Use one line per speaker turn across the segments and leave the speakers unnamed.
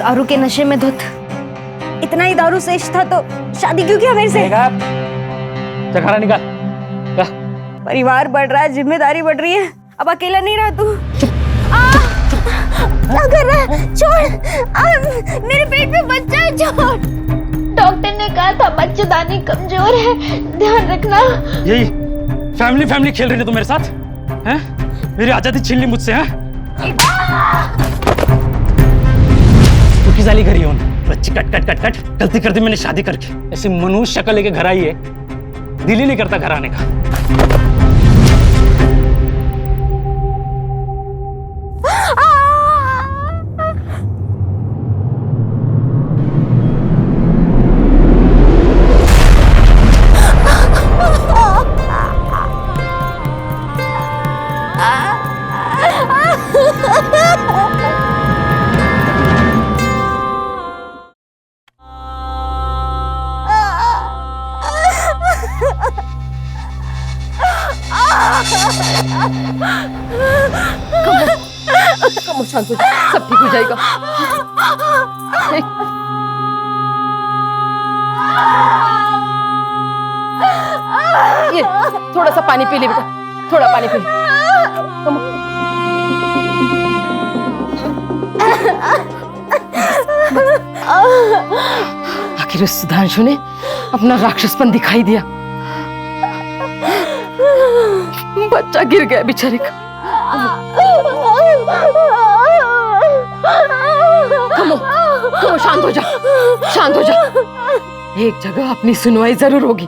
दारू के नशे में धुत। इतना ही दारू शेष था तो शादी क्यों किया मेरे से?
खाना निकाल।
परिवार बढ़ रहा है, जिम्मेदारी बढ़ रही है, अब अकेला नहीं रहा तू। क्या कर रहा है? छोड़। मेरे पेट में बच्चा है, छोड़। डॉक्टर ने कहा था बच्चेदानी कमजोर है, ध्यान रखना।
यही फैमिली खेल रही है तुम मेरे साथ हैं? मेरी आजादी छीन ली मुझसे हैं? तू किस साली करी हो? बच्ची कट गलती कर दी मैंने शादी करके। ऐसी मनुष्य शक्ल लेके घर आई है, दिल ही नहीं करता घर आने का।
कमो शांत हो जा, सब ठीक हो जाएगा। ये थोड़ा सा पानी पी ले बेटा, थोड़ा पानी पी ले। कमो। आखिर उस सुधांशु ने अपना राक्षसपन दिखाई दिया। बच्चा गिर गया बेचारे का। कमो शांत हो जा, शांत हो जा। एक जगह अपनी सुनवाई जरूर होगी।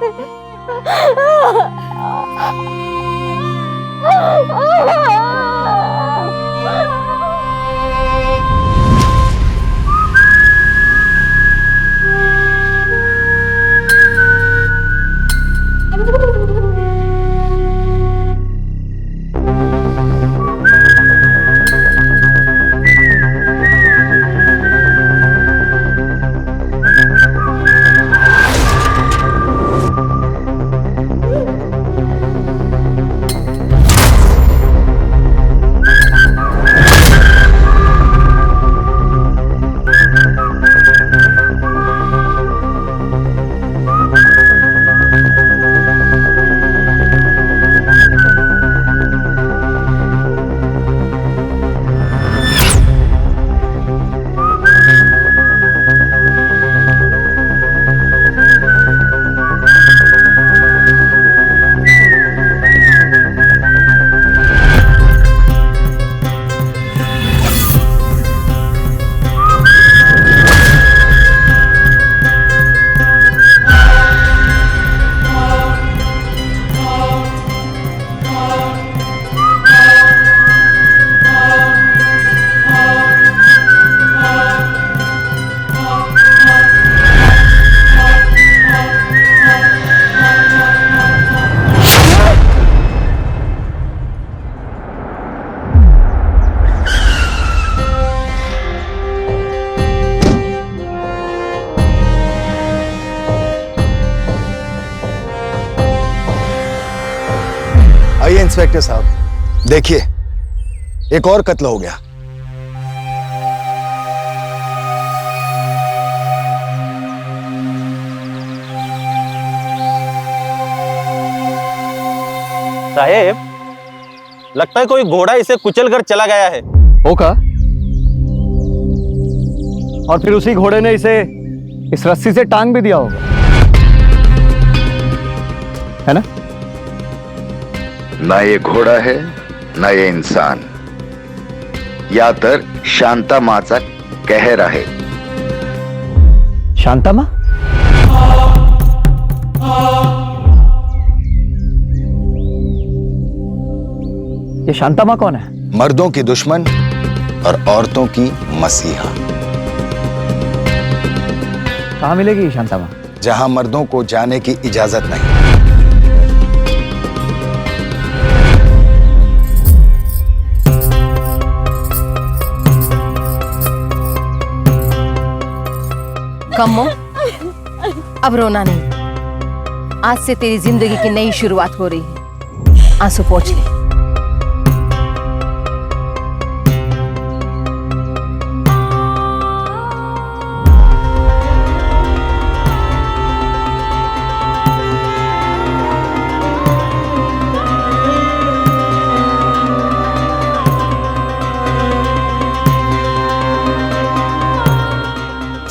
आइए इंस्पेक्टर साहब, देखिए एक और कत्ल हो गया।
साहेब, लगता है कोई घोड़ा इसे कुचल कर चला गया है।
होगा, और फिर उसी घोड़े ने इसे इस रस्सी से टांग भी दिया होगा, है ना?
ना ये घोडा है ना ये इंसान, या तर शांता माचा कहर आहे।
शांता माँ? ये शांता माँ कौन है?
मर्दों की दुश्मन और औरतों की मसीहा।
कहाँ मिलेगी ये शांता माँ?
जहां मर्दों को जाने की इजाजत नहीं।
कम्मो, अब रोना नहीं। आज से तेरी जिंदगी की नई शुरुआत हो रही है। आंसू पोंछ ले।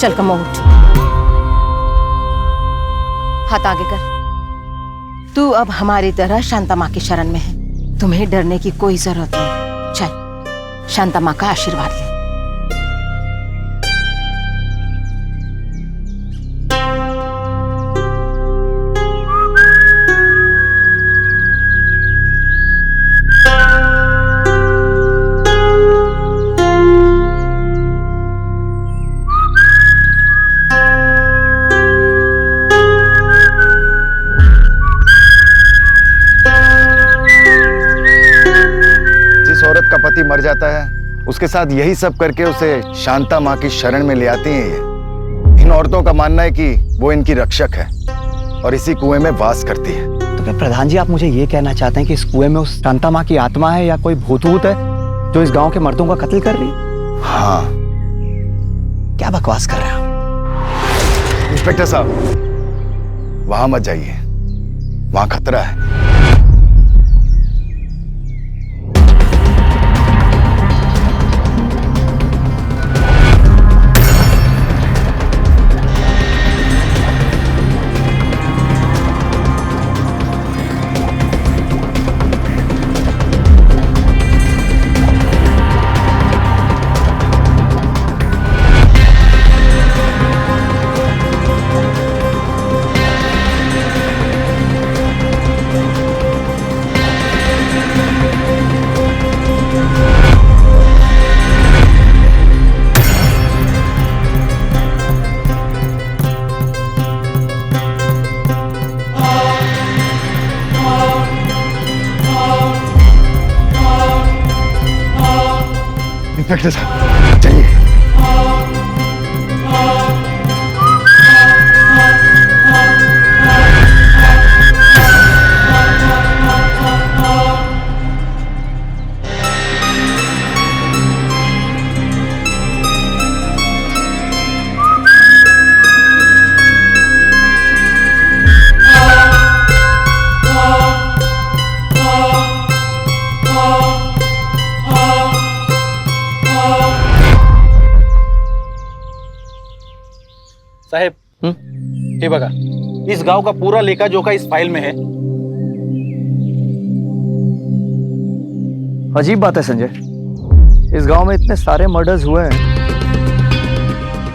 चल कमो उठ, हाथ आगे कर। तू अब हमारी तरह शांता माँ की शरण में है, तुम्हें डरने की कोई जरूरत नहीं। चल शांता माँ का आशीर्वाद ले।
औरत का पति मर जाता है, उसके साथ यही सब करके उसे शांता माँ की शरण में ले आती हैं ये। इन औरतों का मानना है कि वो इनकी रक्षक है और इसी कुएं में वास करती है।
तो क्या प्रधान जी आप मुझे ये कहना चाहते हैं कि इस कुएं में उस शांता माँ की आत्मा है या कोई भूत है जो इस गांव के मर्दों का कत्ल कर रही है?
हाँ।
क्या बकवास कर रहे हैं आप?
इंस्पेक्टर साहब वहां मत जाइए, वहां खतरा है। इंस्पेक्टर साहब चलिए।
साहेब हे बघा, इस गांव का पूरा लेखा जोखा इस फाइल में है।
अजीब बात है संजय, इस गांव में इतने सारे मर्डर्स हुए हैं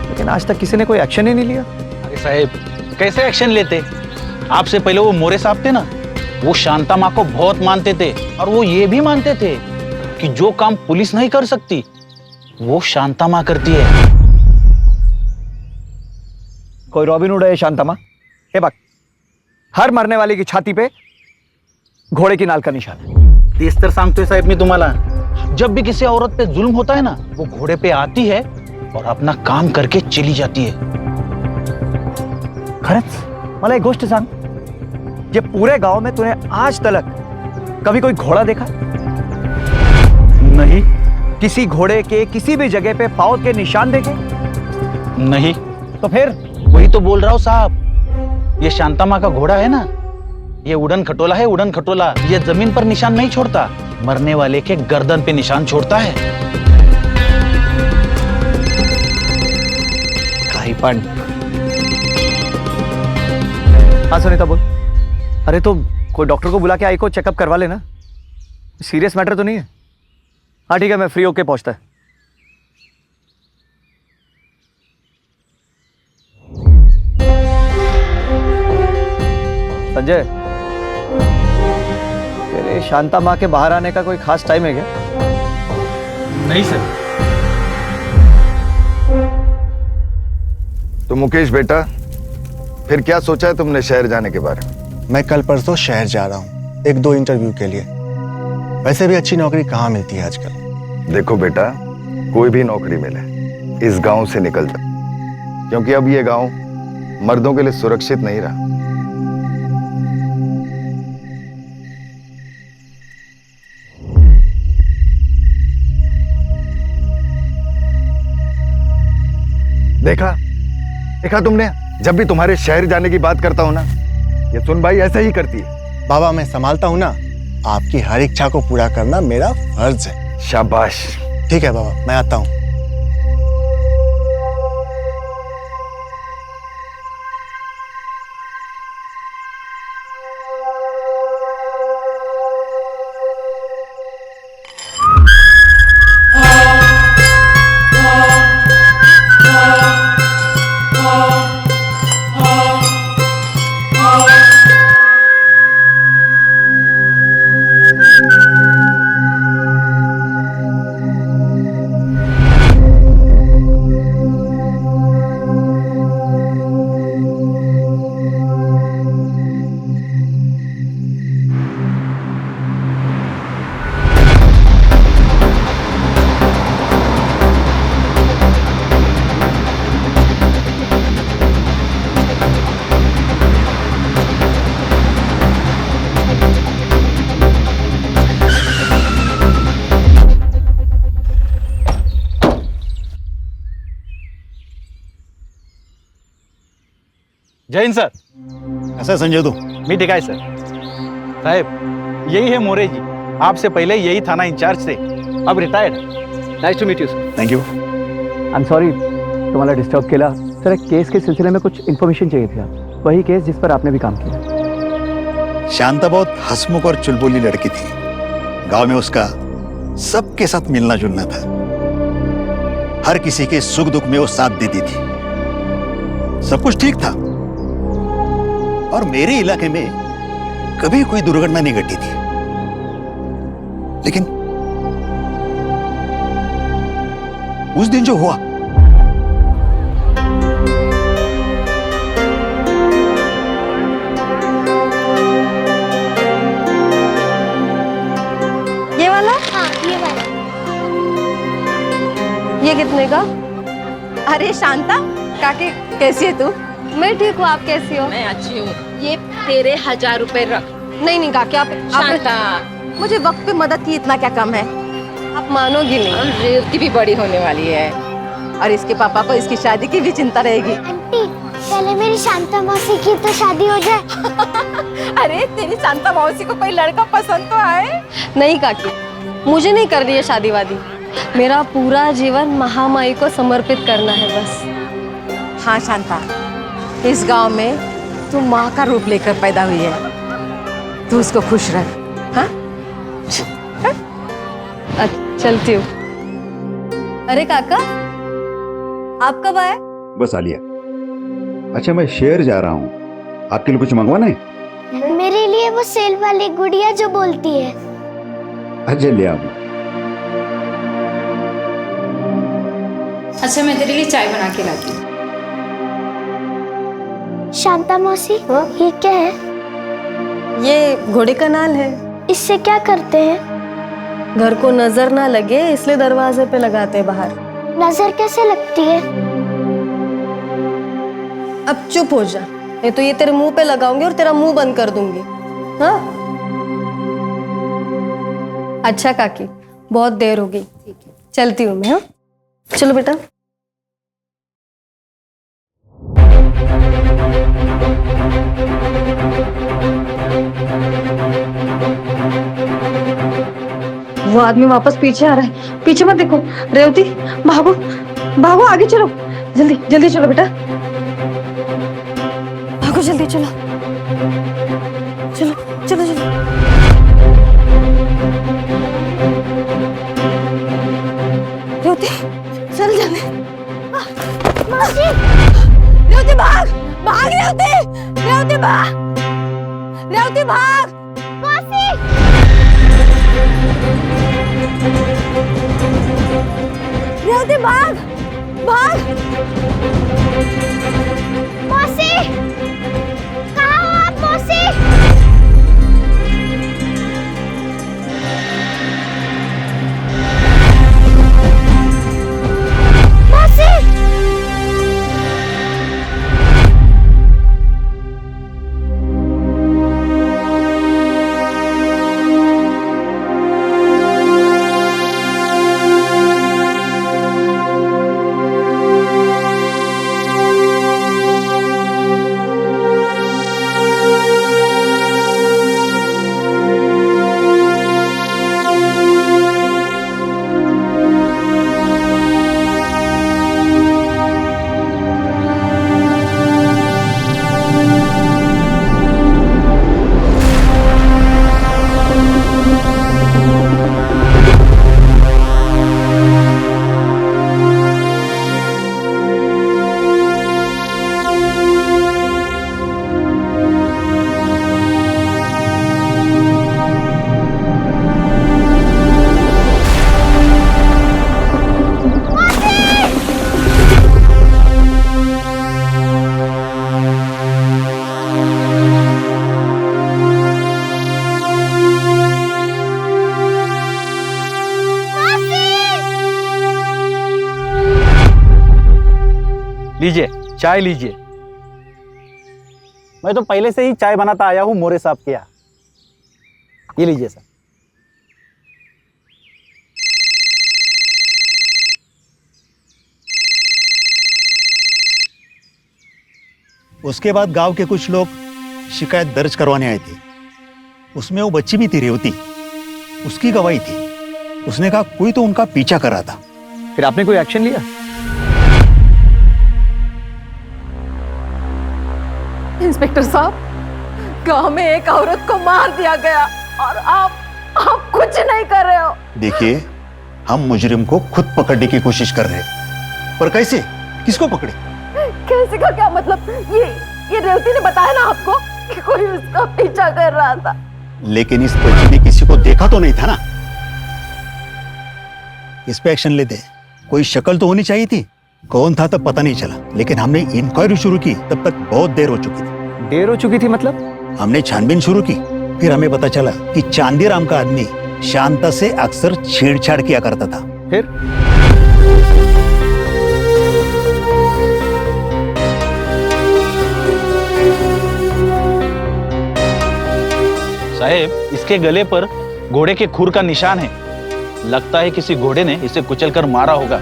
लेकिन आज तक किसी ने कोई एक्शन ही नहीं लिया।
अरे साहेब कैसे एक्शन लेते? आपसे पहले वो मोरे साहब थे ना, वो शांता माँ को बहुत मानते थे और वो ये भी मानते थे कि जो काम पुलिस नहीं कर सकती वो शांता माँ करती है।
कोई रॉबिनहुड है शांता माँ? हे बक, हर मरने वाले की छाती पे घोड़े की नाल का निशान है।
तेज तर सांगतोय साहेब मी तुम्हाला, जब भी किसी औरत पे जुल्म होता है ना, वो घोड़े पे आती है और अपना काम करके चली जाती है।
खरंच मला एक गोष्ट सांग, ये पूरे गांव में तूने आज तक कभी कोई घोड़ा देखा?
नहीं।
किसी घोड़े के किसी भी जगह पे पाँव के निशान देखे?
नहीं।
तो फिर
वही तो बोल रहा हूँ साहब, ये शांता माँ का घोड़ा है ना, ये उड़न खटोला है, उड़न खटोला। ये जमीन पर निशान नहीं छोड़ता, मरने वाले के गर्दन पे निशान छोड़ता है।
काही पण। हाँ सुनीता बोल। अरे तो कोई डॉक्टर को बुला के आई को चेकअप करवा लेना, सीरियस मैटर तो नहीं है। हाँ ठीक है, मैं फ्री होके पहुंचता है। संजय, तेरे शांता माँ के बाहर आने का कोई खास टाइम है क्या?
नहीं सर।
तो मुकेश बेटा, फिर क्या सोचा है तुमने शहर जाने के बारे में?
मैं कल परसों शहर जा रहा हूँ, 1-2 इंटरव्यू के लिए। वैसे भी अच्छी नौकरी कहाँ मिलती है आजकल।
देखो बेटा, कोई भी नौकरी मिले इस गांव से निकल जा, क्योंकि अब ये गांव मर्दों के लिए सुरक्षित नहीं रहा। देखा तुमने, जब भी तुम्हारे शहर जाने की बात करता हूं ना, ये सुन भाई ऐसा ही करती है।
बाबा मैं संभालता हूँ ना, आपकी हर इच्छा को पूरा करना मेरा फर्ज है।
शाबाश।
ठीक है बाबा, मैं आता हूँ।
जैन सर.
ऐसा संजय तू
मी ठीक आहे सर. साहेब यही है मोरे जी. आपसे पहले यही थाना इंचार्ज थे, अब retired.
Nice to meet you sir.
Thank you.
I am sorry तुम्हाला डिस्टर्ब केला. सर एक केस के सिलसिले में कुछ इन्फॉर्मेशन चाहिए थी. आप वही केस जिस पर आपने भी काम किया.
शांता बहुत हंसमुख और चुलबुली लड़की थी. गांव में उसका सबके साथ मिलना जुलना था. हर किसी के सुख दुख में वो साथ देती थी. सब कुछ ठीक था और मेरे इलाके में कभी कोई दुर्घटना नहीं घटी थी. लेकिन उस दिन जो हुआ,
ये वाला? हाँ ये वाला.
ये कितने का? अरे शांता, काकी कैसी है तू?
मैं ठीक हूँ, आप कैसी हो?
मैं अच्छी हूँ. ये तेरे 1000 रुपए रख. नहीं नहीं काकी, आप शांता, मुझे वक्त पे मदद की इतना क्या कम है?
आप मानोगी नहीं.
रेवती भी बड़ी होने वाली है और इसके पापा को इसकी शादी की भी चिंता रहेगी.
आंटी पहले मेरी शांता मौसी की तो शादी हो जाए.
अरे तेरी शांता मौसी को कोई लड़का पसंद तो आए?
नहीं काकी, मुझे नहीं कर रही है शादी वादी. मेरा पूरा जीवन महामाई को समर्पित करना है बस.
हाँ शांता, इस गांव में तू माँ का रूप लेकर पैदा हुई है. तू उसको खुश रख. हाँ
चलती हूँ. अरे काका, आप कब आए?
बस आलिया. अच्छा मैं शहर जा रहा हूँ, आपके लिए कुछ मंगवाना है?
मेरे लिए वो सेल वाली गुड़िया जो बोलती है.
अच्छा ले आओ.
अच्छा मैं तेरे लिए चाय बना के लाती हूँ.
शांता मौसी, ये क्या है?
ये घोड़े का नाल है.
इससे क्या करते हैं?
घर को नजर ना लगे इसलिए दरवाजे पे लगाते हैं बाहर.
नजर कैसे लगती है?
अब चुप हो जा, नहीं तो ये तेरे मुंह पे लगाऊंगी और तेरा मुंह बंद कर दूंगी. हाँ अच्छा काकी, बहुत देर हो गई, चलती हूँ मैं. हाँ चलो बेटा. वो आदमी वापस पीछे आ रहा है. पीछे मत देखो. रेवती भागो भागो, आगे चलो. जल्दी जल्दी चलो बेटा, भागो जल्दी चलो. चलो चलो चलो. रेवती चल जाने.
मौसी,
रेवती भाग भाग. रेवती भाग. रेवती भाग.
मौसी,
रेवती भाग भाग.
मौसी, कहाँ हो आप मौसी? मौसी,
लीजिए चाय लीजिए. मैं तो पहले से ही चाय बनाता आया हूँ मोरे साहब के यहाँ. ये लीजिए सर.
उसके बाद गांव के कुछ लोग शिकायत दर्ज करवाने आए थे। उसमें वो बच्ची भी थी, रेवती, उसकी गवाही थी। उसने कहा कोई तो उनका पीछा कर रहा था।
फिर आपने कोई एक्शन लिया?
इंस्पेक्टर साहब, गांव में एक औरत को मार दिया गया और आप कुछ नहीं कर रहे हो।
देखिए, हम मुजरिम को खुद पकड़ने की कोशिश कर रहे हैं, पर कैसे, किसको पकड़े?
कैसे का क्या मतलब? ये रेवती ने बताया ना आपको कि कोई उसका पीछा कर रहा था।
लेकिन इस बच्ची ने किसी को देखा तो नहीं था ना। इस पे एक्शन लेते। कोई शक्ल तो होनी चाहिए थी। कौन था तब पता नहीं चला, लेकिन हमने इंक्वायरी शुरू की तब तक बहुत देर हो चुकी थी।
देर हो चुकी थी मतलब?
हमने छानबीन शुरू की, फिर हमें पता चला कि चांदीराम का आदमी शांता से अक्सर छेड़छाड़ किया करता था।
फिर
साहेब, इसके गले पर घोड़े के खुर का निशान है। लगता है किसी घोड़े ने इसे कुचलकर मारा होगा।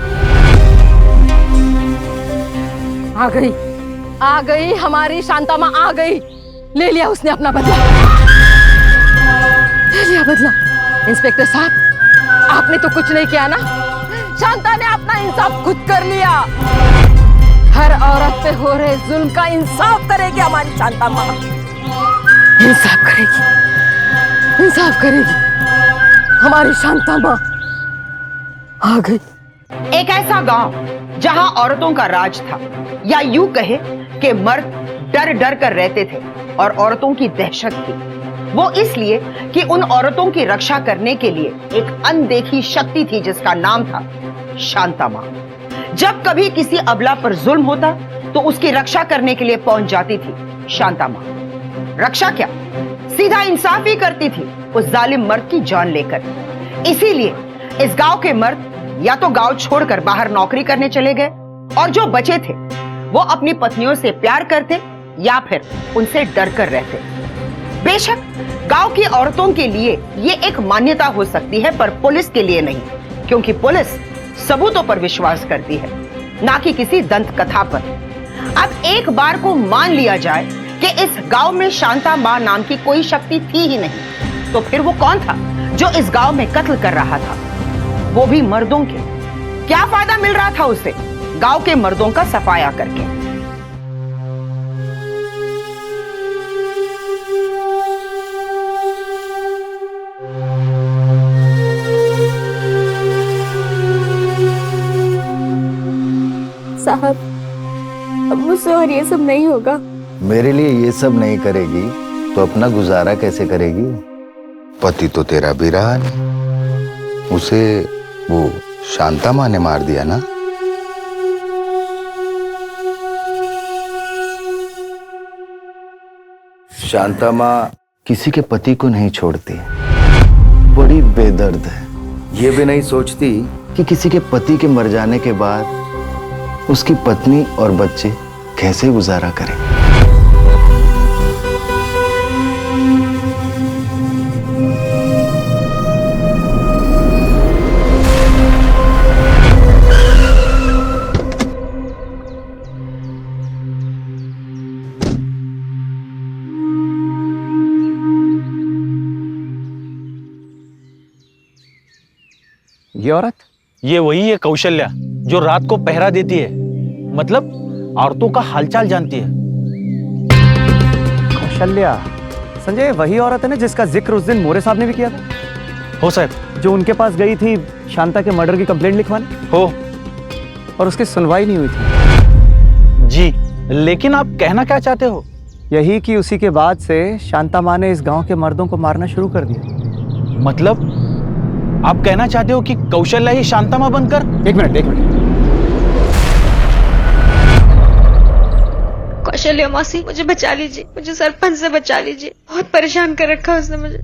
आ गई हमारी शांता माँ, आ गई। ले लिया उसने अपना बदला, ले लिया बदला। इंस्पेक्टर साहब, आपने तो कुछ नहीं किया ना। शांता ने अपना इंसाफ खुद कर लिया। हर औरत पे हो रहे जुल्म का इंसाफ करेगी हमारी शांता माँ। इंसाफ करेगी, इंसाफ करेगी हमारी शांता माँ। आ गई।
एक ऐसा गांव जहां औरतों का राज था, या यूं कहे कि मर्द डर डर कर रहते थे और औरतों की दहशत थी। वो इसलिए कि उन औरतों की रक्षा करने के लिए एक अनदेखी शक्ति थी जिसका नाम था शांता माँ। जब कभी किसी अबला पर जुल्म होता तो उसकी रक्षा करने के लिए पहुंच जाती थी शांता माँ। रक्षा क्या, सीधा इंसाफ ही करती थी उस जालिम मर्द की जान लेकर। इसीलिए इस गांव के मर्द या तो गांव छोड़कर बाहर नौकरी करने चले गए, और जो बचे थे वो अपनी पत्नियों से प्यार करते या फिर उनसे डर कर रहते। बेशक गांव की औरतों के लिए ये एक मान्यता हो सकती है, पर पुलिस के लिए नहीं, क्योंकि पुलिस सबूतों पर विश्वास करती है, ना कि किसी दंत कथा पर। अब एक बार को मान लिया जाए कि इस गांव में शांता मां नाम की कोई शक्ति थी ही नहीं, तो फिर वो कौन था जो इस गांव में कत्ल कर रहा था, वो भी मर्दों के? क्या फायदा मिल रहा था उसे गांव के मर्दों का सफाया करके?
साहब, अब मुझसे और ये सब नहीं होगा।
मेरे लिए ये सब नहीं करेगी तो अपना गुजारा कैसे करेगी? पति तो तेरा भी रहा नहीं, उसे वो शांता माँ ने मार दिया ना। शांता माँ किसी के पति को नहीं छोड़ती, बड़ी बेदर्द है। ये भी नहीं सोचती कि किसी के पति के मर जाने के बाद उसकी पत्नी और बच्चे कैसे गुजारा करें।
ये औरत?
ये वही है कौशल्या, जो रात को पहरा देती है, मतलब औरतों का हालचाल जानती है।
कौशल्या? संजय, वही औरत है ना जिसका जिक्र उस दिन मोरे साहब ने भी किया था?
हो साहब।
जो उनके पास गई थी शांता के मर्डर की कंप्लेंट लिखवाने?
हो।
और उसकी सुनवाई नहीं हुई थी?
जी, लेकिन आप कहना क्या चाहते हो?
यही कि उसी के बाद से शांता माँ ने इस गांव के मर्दों को मारना शुरू कर दिया।
मतलब आप कहना चाहते हो कि कौशल्या ही शांता माँ बनकर?
एक मिनट।
कौशल्या मौसी, मुझे बचा लीजिए, मुझे सरपंच से बचा लीजिए। बहुत परेशान कर रखा उसने मुझे।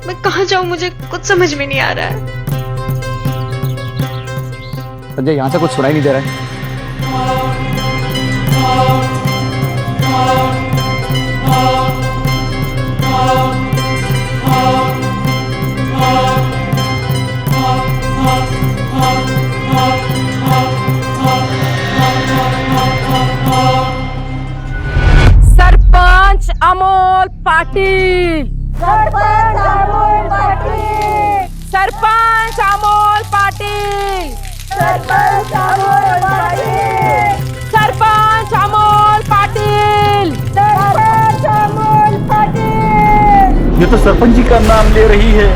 मैं कहाँ जाऊँ, मुझे कुछ समझ में नहीं आ रहा है।
संजय, यहाँ से कुछ सुनाई नहीं दे रहा है।
अमोल पाटिल, सरपंच अमोल पाटिल, सरपंच अमोल पाटिल, सरपंच अमोल पाटिल, सरपंच अमोल पाटिल, सरपंच अमोल पाटिल।
ये तो सरपंच जी का नाम ले रही है,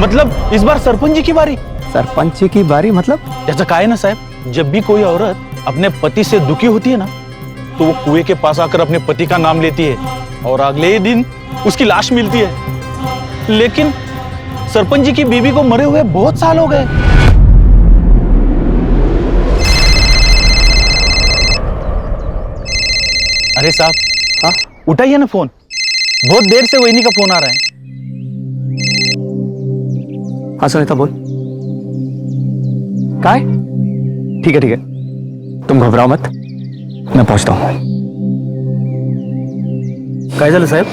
मतलब इस बार सरपंच जी की बारी।
सरपंच जी की बारी मतलब?
जैसा कहा है ना साहब, जब भी कोई औरत अपने पति से दुखी होती है ना, तो वो कुएं के पास आकर अपने पति का नाम लेती है और अगले ही दिन उसकी लाश मिलती है। लेकिन सरपंच जी की बीवी को मरे हुए बहुत साल हो गए। अरे साहब, हाँ उठाइए ना फोन, बहुत देर से वहीनी का फोन आ रहा है।
हाँ सुनीता बोल। काय? ठीक है ठीक है, तुम घबराओ मत, मैं पहुंचता हूं।
काय झालं साहब?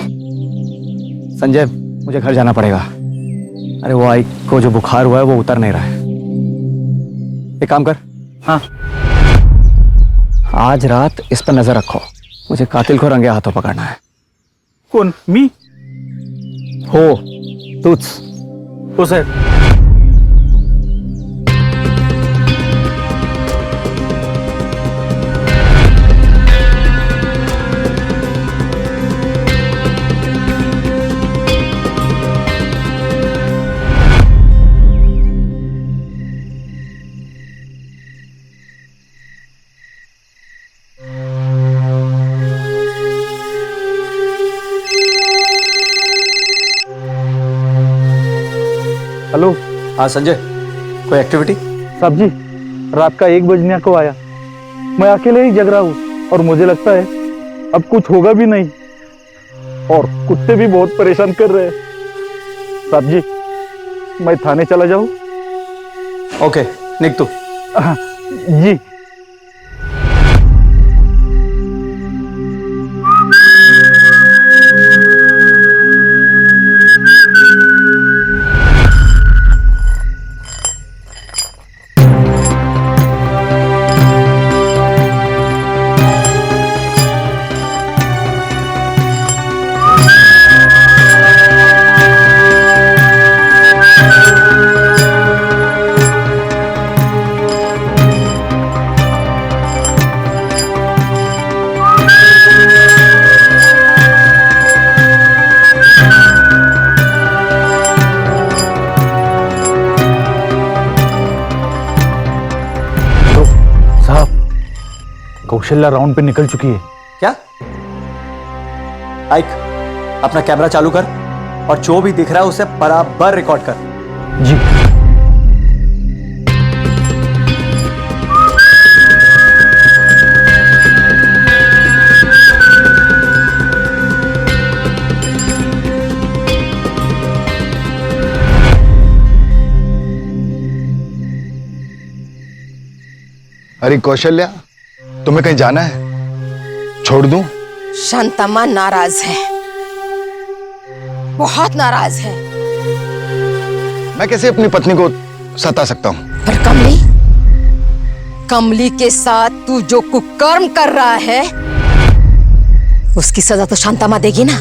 संजय, मुझे घर जाना पड़ेगा। अरे वो आई को जो बुखार हुआ है वो उतर नहीं रहा है। एक काम कर,
हाँ
आज रात इस पर नजर रखो, मुझे कातिल को रंगे हाथों पकड़ना है।
कौन? मी?
हो तूच।
हो साहब।
हेलो। हाँ संजय, कोई एक्टिविटी?
साहब जी, रात का 1 बजने को आया, मैं अकेले ही जग रहा हूँ और मुझे लगता है अब कुछ होगा भी नहीं, और कुत्ते भी बहुत परेशान कर रहे हैं। साहब जी, मैं थाने चला जाऊँ?
ओके निक तू।
जी।
कौशल्या राउंड पे निकल चुकी है।
क्या? आइक, अपना कैमरा चालू कर और जो भी दिख रहा है उसे बराबर रिकॉर्ड कर।
जी।
अरे कौशल्या, तुम्हें कहीं जाना है? छोड़ दूं?
शांतम्मा नाराज है, बहुत नाराज है।
मैं कैसे अपनी पत्नी को सता सकता हूं?
पर कमली, कमली के साथ तू जो कुकर्म कर रहा है उसकी सजा तो शांतम्मा देगी ना।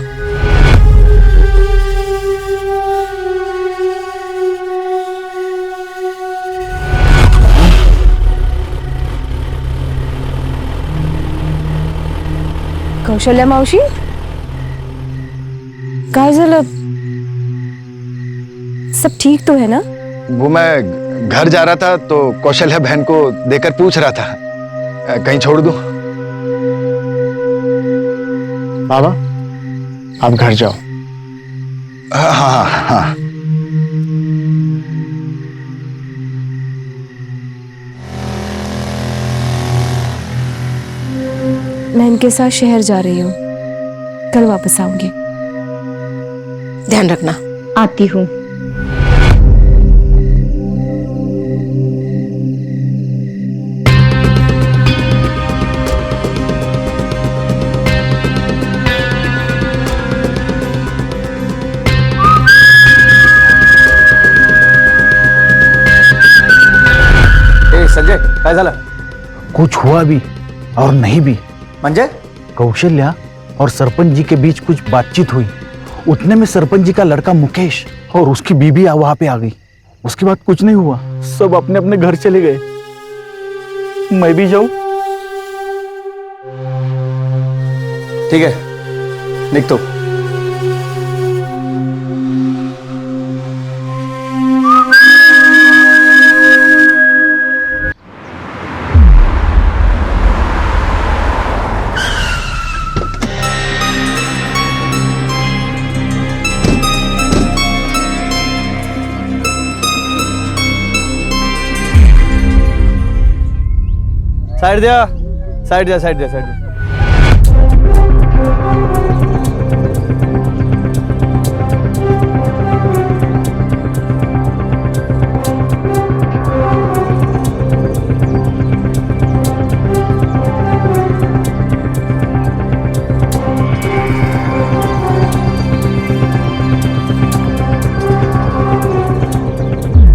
कौशल्या मावशी, काय झालं? सब ठीक तो है ना?
वो मैं घर जा रहा था तो कौशल्या बहन को देकर पूछ रहा था, कहीं छोड़ दूं?
बाबा, आप घर जाओ।
हाँ हाँ हाँ।
मैं इनके साथ शहर जा रही हूँ, कल वापस आऊंगी।
ध्यान रखना।
आती हूँ।
संजय, काय झालं?
कुछ हुआ भी और नहीं भी।
म्हणजे?
कौशल्या
और सरपंच जी के बीच कुछ बातचीत हुई। उतने में सरपंच जी का लड़का मुकेश और उसकी बीबी वहां पे आ गई। उसके बाद कुछ नहीं हुआ, सब अपने अपने घर चले गए। मैं भी जाऊं?
ठीक है, निक तो। साइड दिया, साइड दिया, साइड दिया, साइड दिया।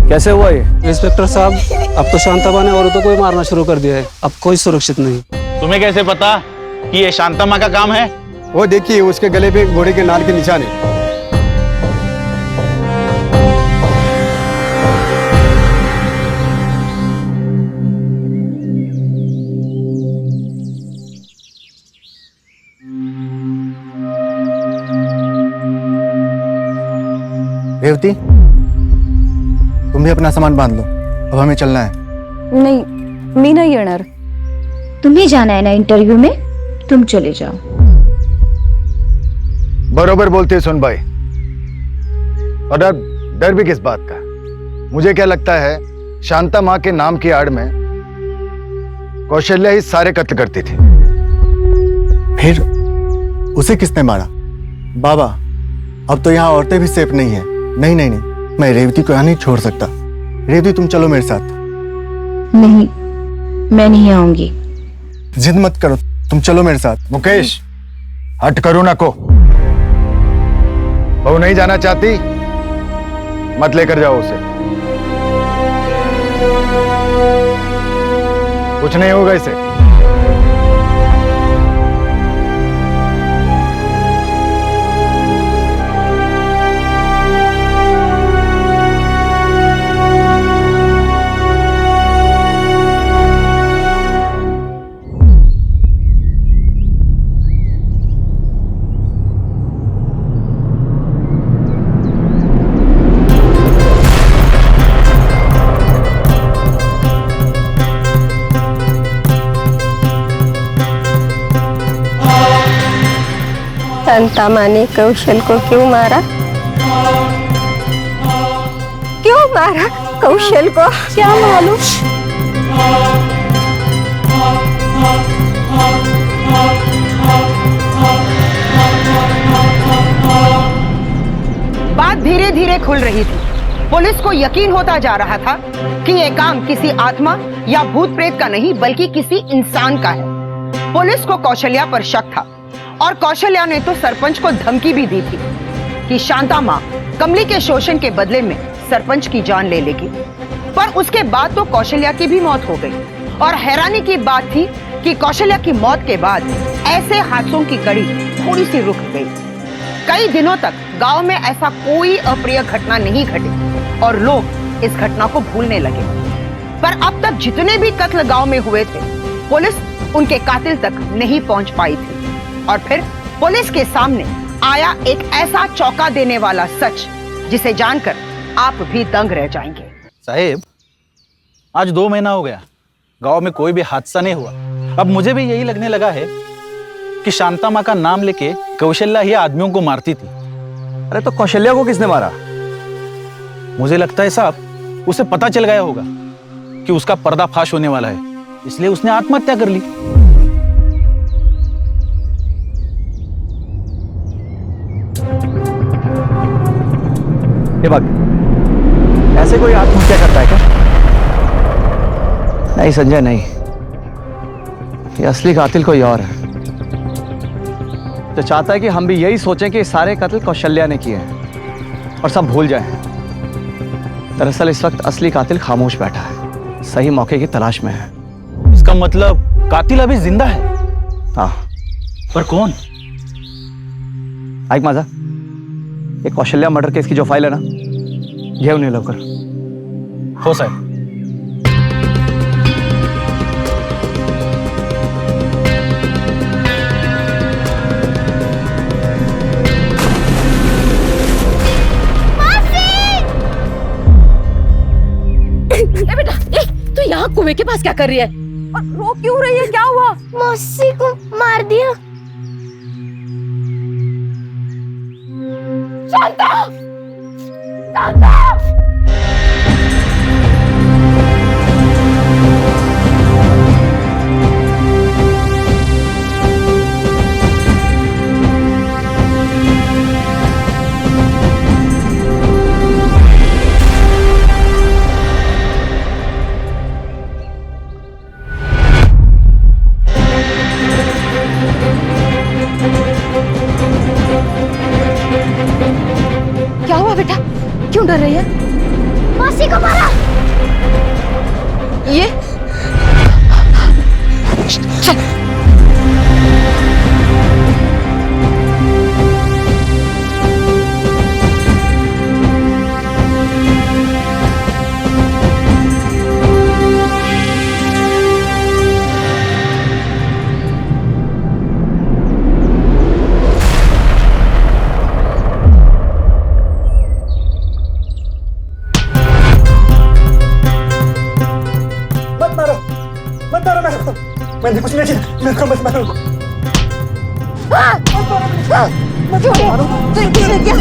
कैसे हुआ ये?
इंस्पेक्टर साहब, अब तो शांता ने औरतों को ही मारना शुरू कर दिया है। अब कोई सुरक्षित नहीं।
तुम्हें कैसे पता कि ये शांता माँ का काम है?
वो देखिए, उसके गले पे घोड़े के नाल के निशान है।
रेवती, तुम भी अपना सामान बांध लो, अब हमें चलना है।
नहीं, मी नाही येणार। तुम्ही जाना है ना इंटरव्यू में, तुम चले जाओ।
बरोबर बोलते सुन भाई। और अब डर भी किस बात का? मुझे क्या लगता है, शांता माँ के नाम की आड़ में कौशल्या ही सारे कत्ल करती थी।
फिर उसे किसने मारा? बाबा, अब तो यहाँ औरतें भी सेफ नहीं है। नहीं नहीं नहीं, मैं रेवती को यहाँ नहीं छोड़ सकता। रेवती, तुम चलो मेरे साथ।
नहीं, मैं नहीं आऊंगी।
जिद मत करो, तुम चलो मेरे साथ।
मुकेश, हट करो ना को। बहू नहीं जाना चाहती, मत लेकर जाओ उसे। कुछ नहीं होगा इसे।
शांता माँ ने कौशल को क्यों मारा? क्यों मारा कौशल को? क्या मालूम।
बात धीरे धीरे खुल रही थी। पुलिस को यकीन होता जा रहा था कि यह काम किसी आत्मा या भूत प्रेत का नहीं, बल्कि किसी इंसान का है। पुलिस को कौशल्या पर शक था और कौशल्या ने तो सरपंच को धमकी भी दी थी कि शांता माँ कमली के शोषण के बदले में सरपंच की जान ले लेगी। पर उसके बाद तो कौशल्या की भी मौत हो गई। और हैरानी की बात थी कि कौशल्या की मौत के बाद ऐसे हादसों की कड़ी थोड़ी सी रुक गई। कई दिनों तक गांव में ऐसा कोई अप्रिय घटना नहीं घटी और लोग इस घटना को भूलने लगे। पर अब तक जितने भी कत्ल गांव में हुए थे, पुलिस उनके कातिल तक नहीं पहुंच पाई थी। और फिर पुलिस के सामने आया एक ऐसा चौंका देने वाला सच जिसे जानकर आप भी दंग रह जाएंगे।
साहेब, आज 2 महीना हो गया, गांव में कोई भी हादसा नहीं हुआ। अब मुझे भी यही लगने लगा है कि शांता माँ का नाम लेके कौशल्या ही आदमियों को मारती थी।
अरे तो कौशल्या को किसने मारा?
मुझे लगता है साहब, उसे पता चल गया होगा कि उसका पर्दाफाश होने वाला है, इसलिए उसने आत्महत्या कर ली।
ये बात, ऐसे कोई आत्महत्या करता है क्या? नहीं संजय, नहीं। ये असली कातिल कोई और है, जो चाहता है कि हम भी यही सोचें कि सारे कत्ल कौशल्या ने किए हैं और सब भूल जाएं। दरअसल इस वक्त असली कातिल खामोश बैठा है, सही मौके की तलाश में है।
इसका मतलब कातिल अभी जिंदा है?
हाँ।
पर कौन?
ऐक माझा, एक कौशल्या मर्डर केस की जो फाईल आहे ना, घेऊन ये लवकर.
हो साहेब.
ए बेटा, तू यहाँ कुएं के पास क्या कर रही है? और रो क्यों रही है? क्या हुआ?
मौसी को मार दिया.
शांता! शांता! क्या हुआ बेटा? क्यों डर रही है?
मौसी को मारा.
ये चल.
मैंने कुछ नहीं किया, मेरे को मत मारो.
क्यों मारो? तूने कुछ नहीं किया.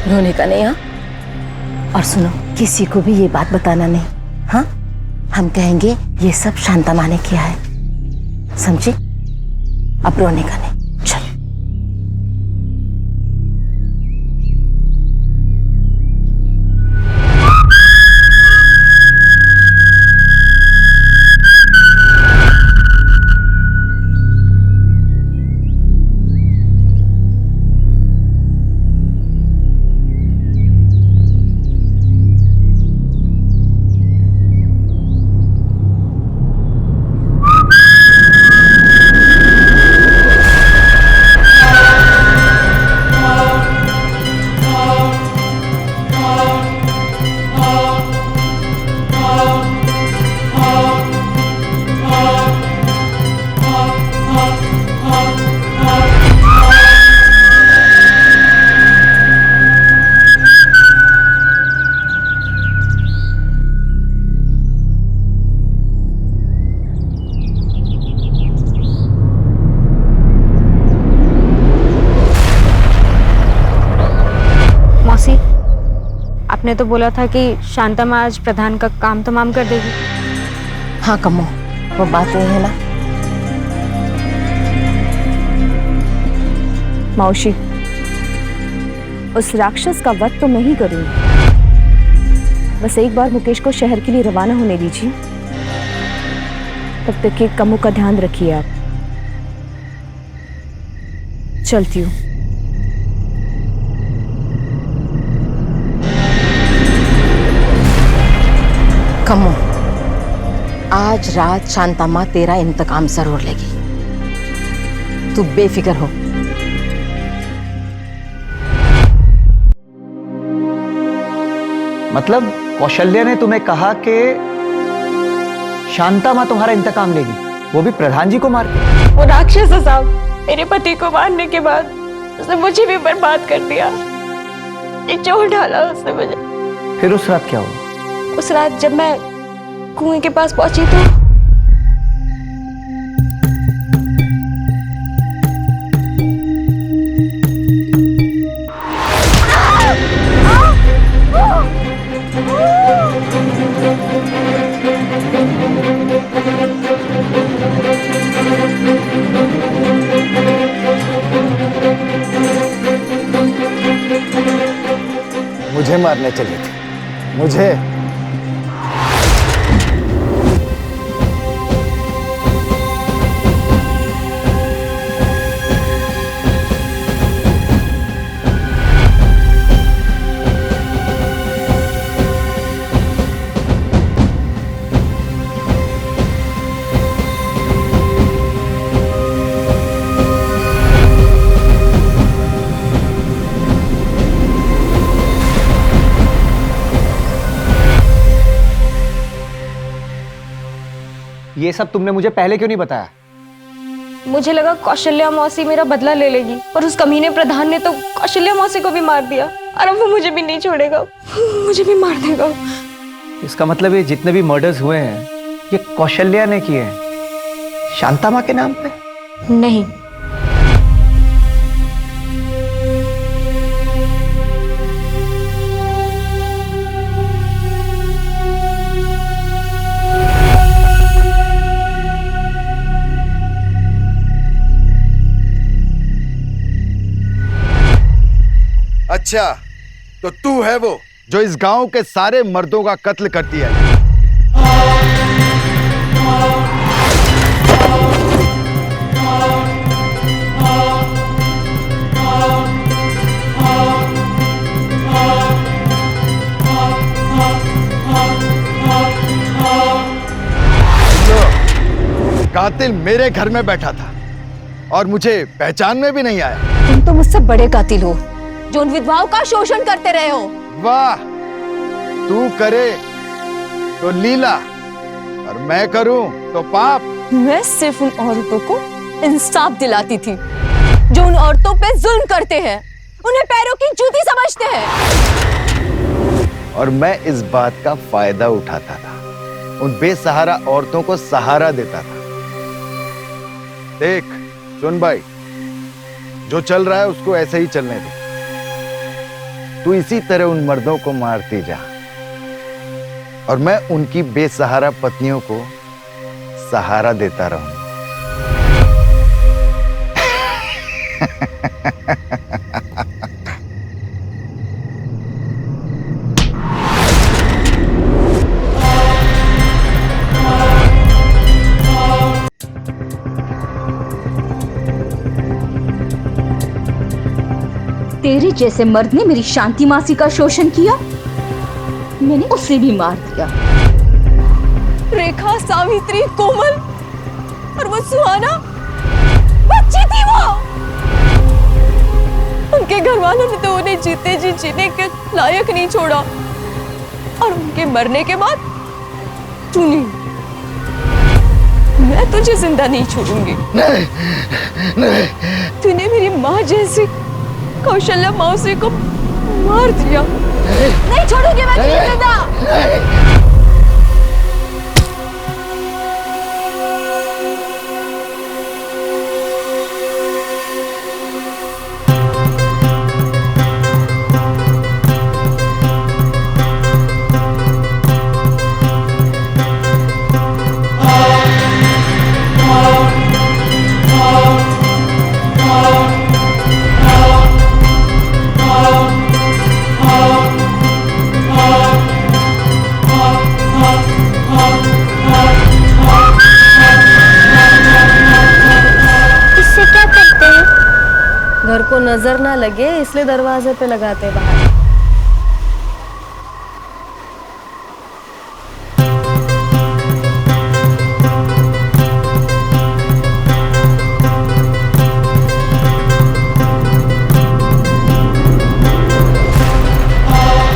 रोने का नहीं. हाँ, और सुनो, किसी को भी ये बात बताना नहीं. हाँ, हम कहेंगे ये सब शांता माँ ने किया है, समझी? अब रोने का नहीं. चल.
आपने तो बोला था कि शांता माँ आज प्रधान का काम तमाम कर देगी.
हाँ कमो, वो बात नहीं है ना.
मौसी, उस राक्षस का वध तो मैं ही करूंगी. बस एक बार मुकेश को शहर के लिए रवाना होने दीजिए. तब तक के कमो का ध्यान रखिए आप. चलती हूँ.
कमो, आज रात शांता माँ तेरा इंतकाम जरूर लेगी. तू बेफिक्र हो.
मतलब कौशल्या ने तुम्हें कहा कि शांता माँ तुम्हारा इंतकाम लेगी, वो भी प्रधान जी को मार के?
वो राक्षस है साहब, मेरे पति को मारने के बाद उसने मुझे भी बर्बाद कर दिया. एक चोट डाला उसने मुझे.
फिर उस रात क्या हुआ?
उस रात जब मैं कुएं के पास पहुंची तो
मुझे मारने चली थी, मुझे।
ये सब तुमने मुझे पहले क्यों नहीं बताया?
मुझे लगा कौशल्या मौसी मेरा बदला ले लेगी, पर उस कमीने प्रधान ने तो कौशल्या मौसी को भी मार दिया और अब वो मुझे भी नहीं छोड़ेगा, मुझे भी मार देगा।
इसका मतलब ये जितने भी मर्डर्स हुए हैं ये कौशल्या ने किए हैं, शांता माँ के नाम पे?
नहीं,
अच्छा, तो तू है वो जो इस गांव के सारे मर्दों का कत्ल करती है। कातिल मेरे घर में बैठा था और मुझे पहचान में भी नहीं आया।
तुम तो मुझसे बड़े कातिल हो जो उन विधवाओं का शोषण करते रहे हो।
वाह, तू करे तो लीला और मैं करूं तो पाप।
मैं सिर्फ उन औरतों को इंसाफ दिलाती थी जो उन औरतों पे जुल्म करते हैं, उन्हें पैरों की जूती समझते हैं।
और मैं इस बात का फायदा उठाता था, उन बेसहारा औरतों को सहारा देता था। देख सुन भाई, जो चल रहा है उसको ऐसे ही चलने दे। तू इसी तरह उन मर्दों को मारती जा और मैं उनकी बेसहारा पत्नियों को सहारा देता रहूं।
तेरे जैसे मर्द ने मेरी शांति मासी का शोषण किया, मैंने उसे भी मार दिया।
रेखा, सावित्री, कोमल और वो सुहाना, बच्ची थी वो। उनके घर वालों ने तो उन्हें जीते जी जीने के लायक नहीं छोड़ा और उनके मरने के बाद तूने, मैं तुझे जिंदा नहीं छोड़ूंगी।
नहीं, नहीं।
तूने मेरी माँ जैसी कौशल्या मौसी को मार दिया। नहीं छोड़ूंगी मैं तुझे जिंदा।
घर को नजर ना लगे इसलिए दरवाजे पे लगाते बाहर।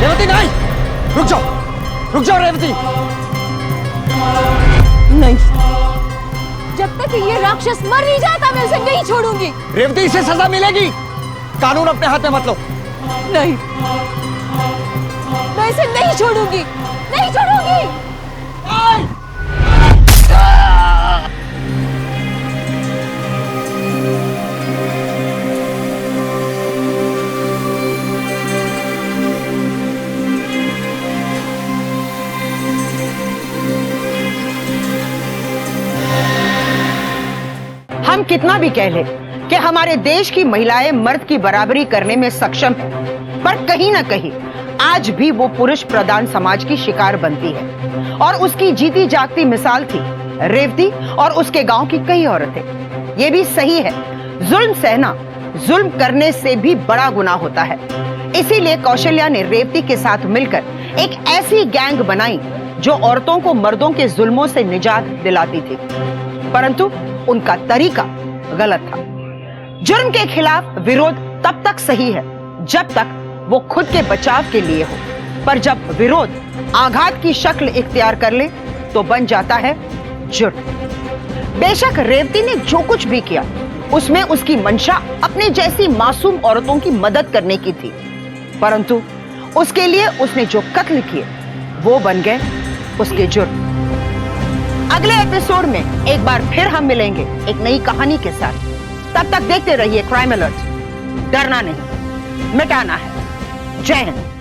रेवती नहीं, रुक जाओ रेवती।
नहीं, जब तक ये राक्षस मर नहीं जाता मैं उसे नहीं छोड़ूंगी।
रेवती, इसे सजा मिलेगी। कानून अपने हाथ में मत लो।
नहीं, मैं इसे नहीं छोड़ूंगी, नहीं छोड़ूंगी।
हम कितना भी कह लें कि हमारे देश की महिलाएं मर्द की बराबरी करने में सक्षम है, पर कहीं ना कहीं आज भी वो पुरुष प्रधान समाज की शिकार बनती है। और उसकी जीती जागती मिसाल थी रेवती और उसके गांव की कई औरतें। ये भी सही है, जुल्म सहना जुल्म करने से भी बड़ा गुनाह होता है। इसीलिए कौशल्या ने रेवती के साथ मिलकर एक ऐसी गैंग बनाई जो औरतों को मर्दों के जुल्मों से निजात दिलाती थी, परंतु उनका तरीका गलत था। जुर्म के खिलाफ विरोध तब तक सही है जब तक वो खुद के बचाव के लिए हो, पर जब विरोध आघात की शक्ल इख्तियार कर ले तो बन जाता है जुर्म। बेशक रेवती ने जो कुछ भी किया उसमें उसकी मंशा अपने जैसी मासूम औरतों की मदद करने की थी, परंतु उसके लिए उसने जो कत्ल किए वो बन गए उसके जुर्म। अगले एपिसोड में एक बार फिर हम मिलेंगे एक नई कहानी के साथ। तब तक देखते रहिए क्राइम अलर्ट। डरना नहीं, मिटाना है। जय हिंद।